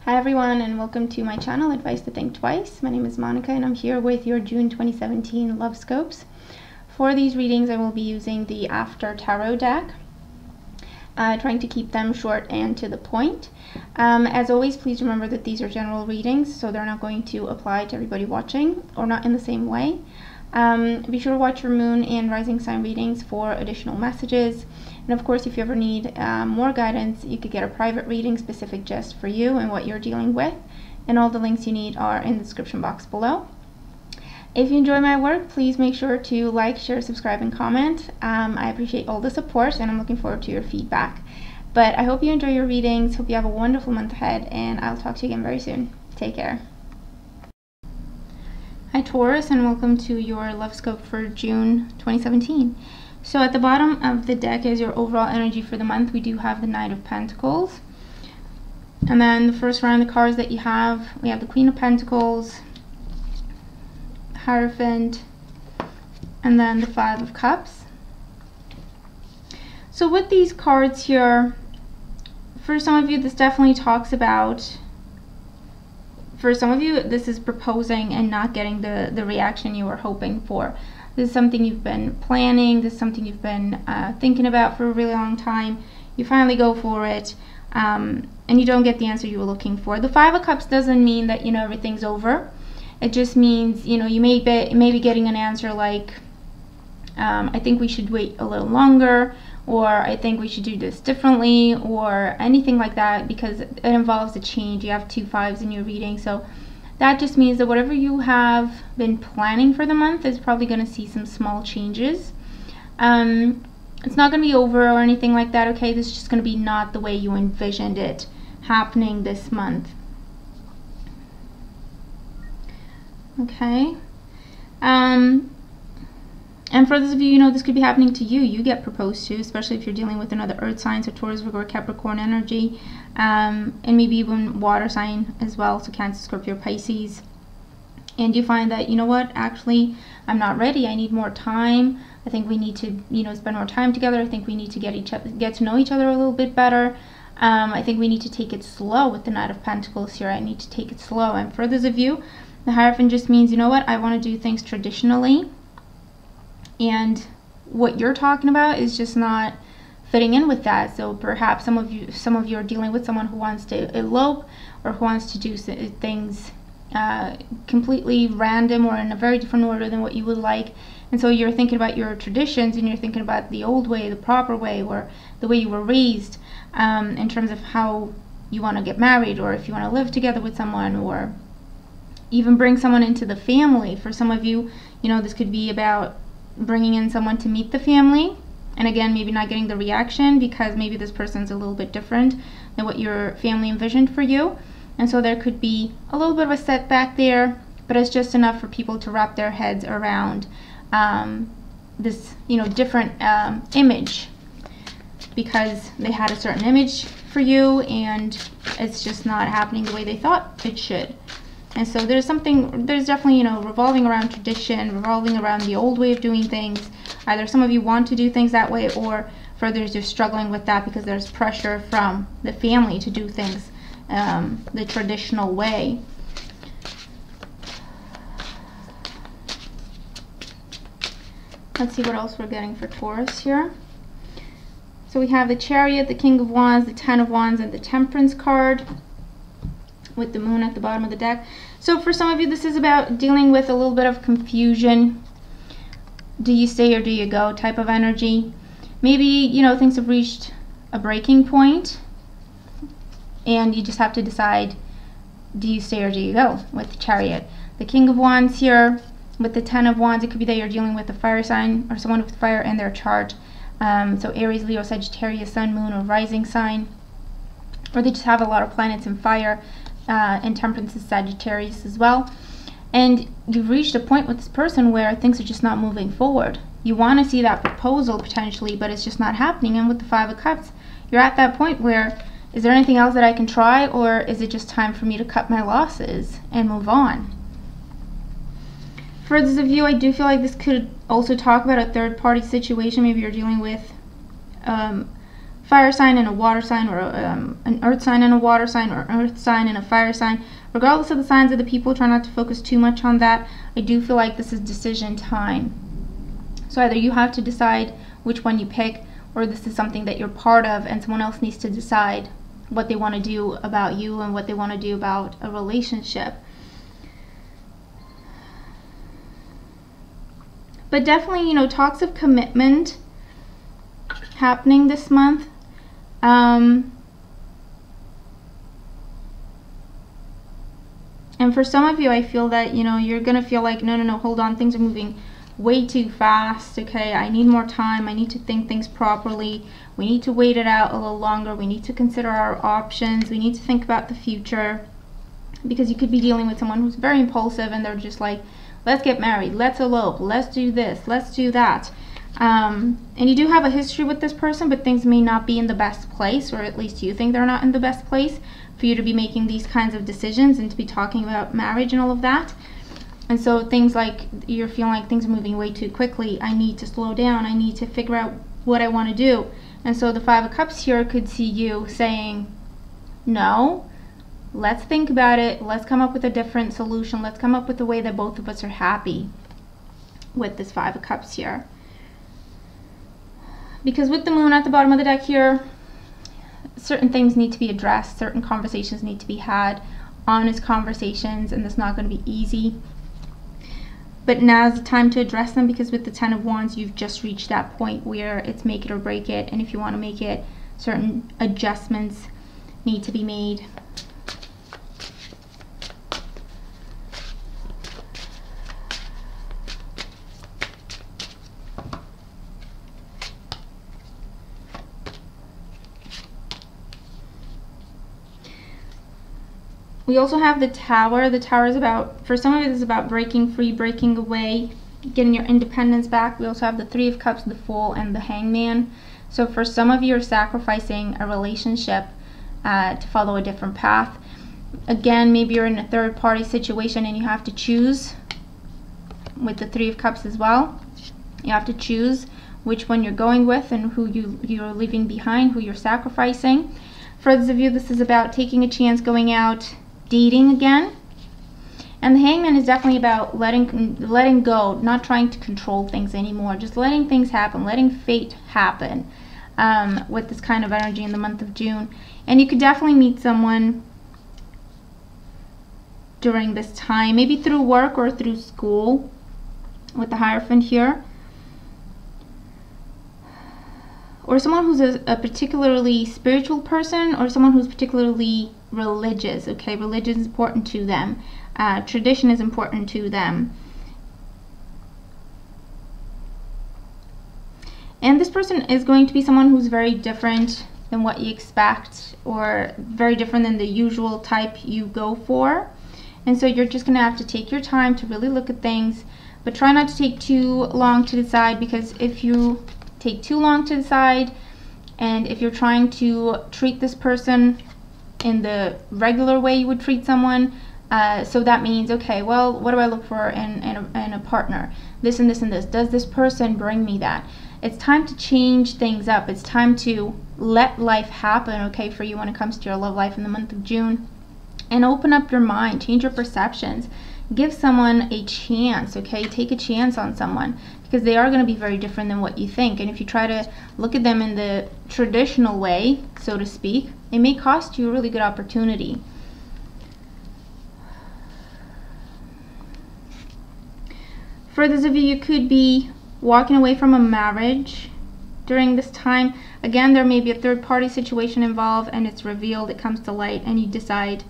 Hi everyone, and welcome to my channel, Advice to Think Twice. My name is Monica and I'm here with your June 2017 love scopes. For these readings I will be using the After Tarot deck, trying to keep them short and to the point. As always, please remember that these are general readings, so they're not going to apply to everybody watching, or not in the same way. Be sure to watch your moon and rising sign readings for additional messages. And of course, if you ever need more guidance, you could get a private reading specific just for you and what you're dealing with. And all the links you need are in the description box below. If you enjoy my work, please make sure to like, share, subscribe, and comment. I appreciate all the support and I'm looking forward to your feedback. But I hope you enjoy your readings. Hope you have a wonderful month ahead, and I'll talk to you again very soon. Take care. Hi Taurus, and welcome to your love scope for June 2017. So at the bottom of the deck is your overall energy for the month. We do have the Knight of Pentacles. And then the first round of the cards that you have, we have the Queen of Pentacles, Hierophant, and then the Five of Cups. So with these cards here, for some of you this definitely talks about, for some of you this is proposing and not getting the reaction you were hoping for. This is something you've been planning, this is something you've been thinking about for a really long time. You finally go for it, and you don't get the answer you were looking for. The Five of Cups doesn't mean that, you know, everything's over. It just means, you know, you may be getting an answer like, I think we should wait a little longer, or I think we should do this differently, or anything like that, because it involves a change. You have two fives in your reading, so that just means that whatever you have been planning for the month is probably going to see some small changes. It's not going to be over or anything like that, okay? This is just going to be not the way you envisioned it happening this month. Okay. And for those of you, you know, this could be happening to you. You get proposed to, especially if you're dealing with another earth sign, so Taurus, Virgo, or Capricorn energy, and maybe even water sign as well, so Cancer, Scorpio, Pisces. And you find that, you know what, actually, I'm not ready. I need more time. I think we need to, you know, spend more time together. I think we need to get to know each other a little bit better. I think we need to take it slow with the Knight of Pentacles here. I need to take it slow. And for those of you, the Hierophant just means, you know what, I want to do things traditionally. And what you're talking about is just not fitting in with that. So perhaps some of you are dealing with someone who wants to elope, or who wants to do things completely random or in a very different order than what you would like. And so you're thinking about your traditions, and you're thinking about the old way, the proper way, or the way you were raised, in terms of how you want to get married, or if you want to live together with someone, or even bring someone into the family. For some of you, you know, this could be about bringing in someone to meet the family, and again, maybe not getting the reaction because maybe this person's a little bit different than what your family envisioned for you, and so there could be a little bit of a setback there, but it's just enough for people to wrap their heads around this, you know, different image, because they had a certain image for you and it's just not happening the way they thought it should. And so there's definitely, you know, revolving around tradition, revolving around the old way of doing things. Either some of you want to do things that way, or for others you're struggling with that because there's pressure from the family to do things the traditional way. Let's see what else we're getting for Taurus here. So we have the Chariot, the King of Wands, the Ten of Wands, and the Temperance card, with the Moon at the bottom of the deck. So for some of you, this is about dealing with a little bit of confusion. Do you stay or do you go type of energy. Maybe, you know, things have reached a breaking point and you just have to decide, do you stay or do you go, with the Chariot. The King of Wands here with the Ten of Wands, it could be that you're dealing with a fire sign or someone with fire in their chart. So Aries, Leo, Sagittarius, Sun, Moon, or rising sign. Or they just have a lot of planets in fire. And Temperance is Sagittarius as well. And you've reached a point with this person where things are just not moving forward. You want to see that proposal potentially, but it's just not happening. And with the Five of Cups, you're at that point where, is there anything else that I can try, or is it just time for me to cut my losses and move on? For those of you, I do feel like this could also talk about a third-party situation. Maybe you're dealing with fire sign and a water sign, or an earth sign and a water sign, or an earth sign and a fire sign. Regardless of the signs of the people, try not to focus too much on that. I do feel like this is decision time. So either you have to decide which one you pick, or this is something that you're part of and someone else needs to decide what they want to do about you and what they want to do about a relationship. But definitely, you know, talks of commitment happening this month. And for some of you, I feel that, you know, you're going to feel like, no, hold on, things are moving way too fast, okay? I need more time. I need to think things properly. We need to wait it out a little longer. We need to consider our options. We need to think about the future, because you could be dealing with someone who's very impulsive and they're just like, let's get married, let's elope, let's do this, let's do that. And you do have a history with this person, but things may not be in the best place, or at least you think they're not in the best place for you to be making these kinds of decisions and to be talking about marriage and all of that. And so things like, you're feeling like things are moving way too quickly. I need to slow down. I need to figure out what I want to do. And so the Five of Cups here could see you saying, no, let's think about it. Let's come up with a different solution. Let's come up with a way that both of us are happy with this Five of Cups here. Because with the Moon at the bottom of the deck here, certain things need to be addressed, certain conversations need to be had, honest conversations, and it's not going to be easy. But now's the time to address them, because with the Ten of Wands, you've just reached that point where it's make it or break it, and if you want to make it, certain adjustments need to be made. We also have the Tower. The Tower is about, for some of it, is about breaking free, breaking away, getting your independence back. We also have the Three of Cups, the Fool, and the Hangman. So for some of you, are sacrificing a relationship to follow a different path. Again, maybe you're in a third-party situation and you have to choose with the Three of Cups as well. You have to choose which one you're going with and who you're leaving behind, who you're sacrificing. For those of you, this is about taking a chance, going out, dating again. And the Hangman is definitely about letting go, not trying to control things anymore, just letting things happen, letting fate happen with this kind of energy in the month of June. And you could definitely meet someone during this time, maybe through work or through school with the Hierophant here. Or someone who's a particularly spiritual person, or someone who's particularly religious, okay? Religion is important to them. Tradition is important to them. And this person is going to be someone who's very different than what you expect, or very different than the usual type you go for. And so you're just going to have to take your time to really look at things, but try not to take too long to decide, because if you take too long to decide, and if you're trying to treat this person in the regular way you would treat someone, so that means, okay, well, what do I look for in a partner? This and this and this. Does this person bring me that? It's time to change things up. It's time to let life happen, okay, for you when it comes to your love life in the month of June. And open up your mind, change your perceptions. Give someone a chance, okay? Take a chance on someone, because they are going to be very different than what you think. And if you try to look at them in the traditional way, so to speak, it may cost you a really good opportunity. For those of you, you could be walking away from a marriage during this time. Again, there may be a third-party situation involved, and it's revealed, it comes to light, and you decide,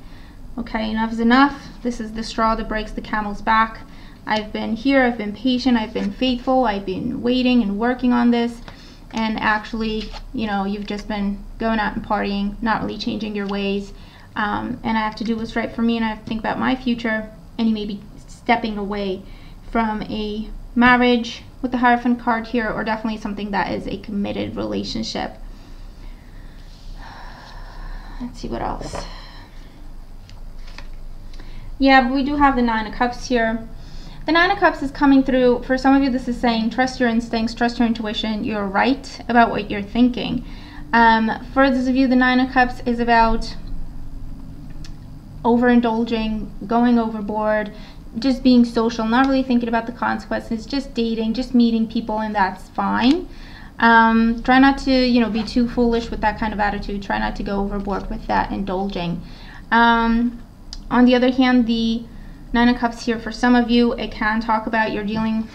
okay, enough is enough. This is the straw that breaks the camel's back. I've been here, I've been patient, I've been faithful, I've been waiting and working on this, and actually, you know, you've just been going out and partying, not really changing your ways, and I have to do what's right for me, and I have to think about my future, and you may be stepping away from a marriage with the Hierophant card here, or definitely something that is a committed relationship. Let's see what else. Yeah, but we do have the Nine of Cups here. The Nine of Cups is coming through. For some of you, this is saying trust your instincts, trust your intuition. You're right about what you're thinking. For those of you, the Nine of Cups is about overindulging, going overboard, just being social, not really thinking about the consequences, just dating, just meeting people, and that's fine. Try not to, you know, be too foolish with that kind of attitude. Try not to go overboard with that indulging. On the other hand, the Nine of Cups here, for some of you, it can talk about you're dealing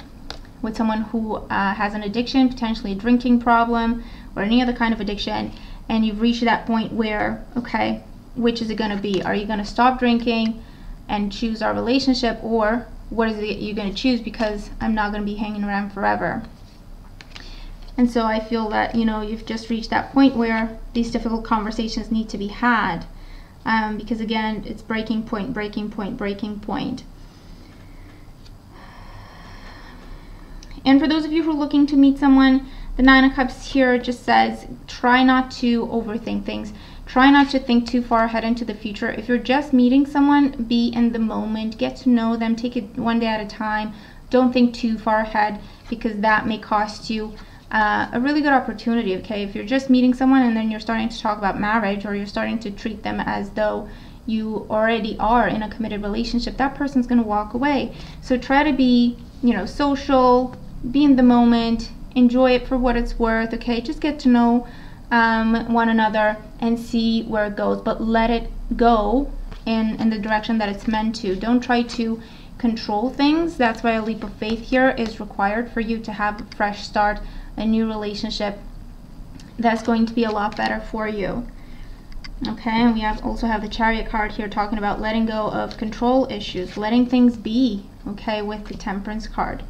with someone who has an addiction, potentially a drinking problem or any other kind of addiction, and you've reached that point where, okay, which is it going to be? Are you going to stop drinking and choose our relationship, or what is it you're going to choose, because I'm not going to be hanging around forever? And so I feel that, you know, you've just reached that point where these difficult conversations need to be had, because again, it's breaking point, breaking point, breaking point. And for those of you who are looking to meet someone, the Nine of Cups here just says try not to overthink things. Try not to think too far ahead into the future. If you're just meeting someone, be in the moment, get to know them, take it one day at a time. Don't think too far ahead, because that may cost you a really good opportunity, okay? If you're just meeting someone and then you're starting to talk about marriage, or you're starting to treat them as though you already are in a committed relationship, that person's going to walk away. So try to be, you know, social, be in the moment, enjoy it for what it's worth, okay? Just get to know one another and see where it goes, but let it go in the direction that it's meant to. Don't try to control things. That's why a leap of faith here is required for you to have a fresh start, a new relationship that's going to be a lot better for you. Okay, and we also have the Chariot card here talking about letting go of control issues, letting things be, okay, with the Temperance card.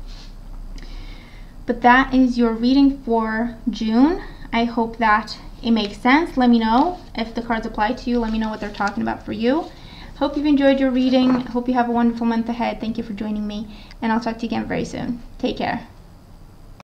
But that is your reading for June. I hope that it makes sense. Let me know if the cards apply to you. Let me know what they're talking about for you. Hope you've enjoyed your reading. Hope you have a wonderful month ahead. Thank you for joining me, and I'll talk to you again very soon. Take care.